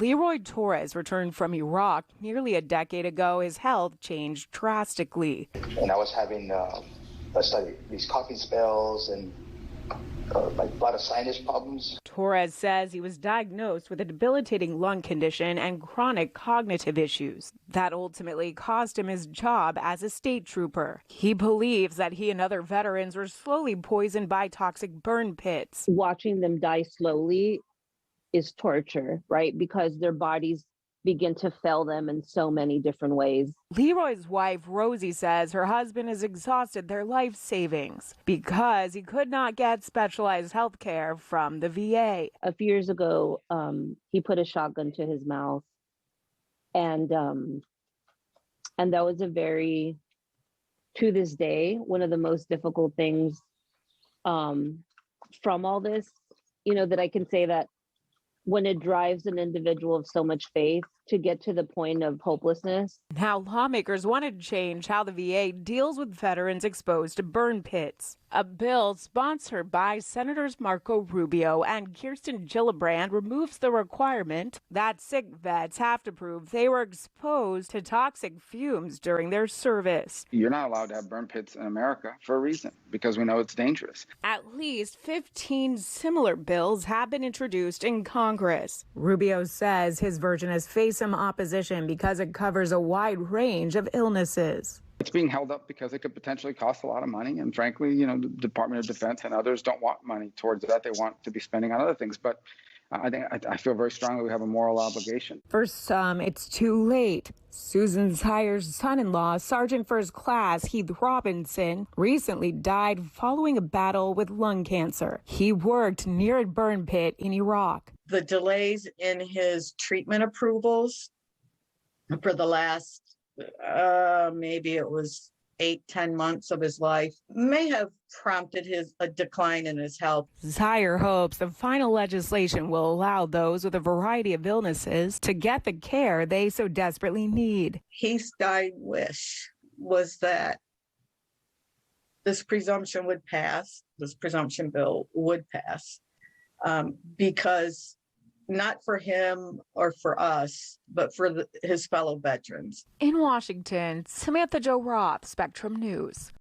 Leroy Torres returned from Iraq nearly a decade ago. His health changed drastically. And I was having these coughing spells and like a lot of sinus problems. Torres says he was diagnosed with a debilitating lung condition and chronic cognitive issues that ultimately cost him his job as a state trooper. He believes that he and other veterans were slowly poisoned by toxic burn pits. Watching them die slowly is torture, right? Because their bodies begin to fail them in so many different ways. Leroy's wife, Rosie, says her husband has exhausted their life savings because he could not get specialized health care from the VA. A few years ago, he put a shotgun to his mouth. And that was to this day, one of the most difficult things from all this, that I can say that when it drives an individual of so much faith to get to the point of hopelessness. Now lawmakers want to change how the VA deals with veterans exposed to burn pits. A bill sponsored by Senators Marco Rubio and Kirsten Gillibrand removes the requirement that sick vets have to prove they were exposed to toxic fumes during their service. You're not allowed to have burn pits in America for a reason, because we know it's dangerous. At least 15 similar bills have been introduced in Congress. Rubio says his version has faced some opposition because it covers a wide range of illnesses. It's being held up because it could potentially cost a lot of money. And frankly, the Department of Defense and others don't want money towards that. They want to be spending on other things. But I feel very strongly we have a moral obligation. For some, it's too late. Susan Zeyer's son-in-law, Sergeant First Class Heath Robinson, recently died following a battle with lung cancer. He worked near a burn pit in Iraq. The delays in his treatment approvals for the last maybe it was 8-10 months of his life may have prompted a decline in his health. Zeyer hopes the final legislation will allow those with a variety of illnesses to get the care they so desperately need. His dying wish was that this presumption would pass, this presumption bill would pass, because not for him or for us, but for his fellow veterans. In Washington, Samantha Jo Roth, Spectrum News.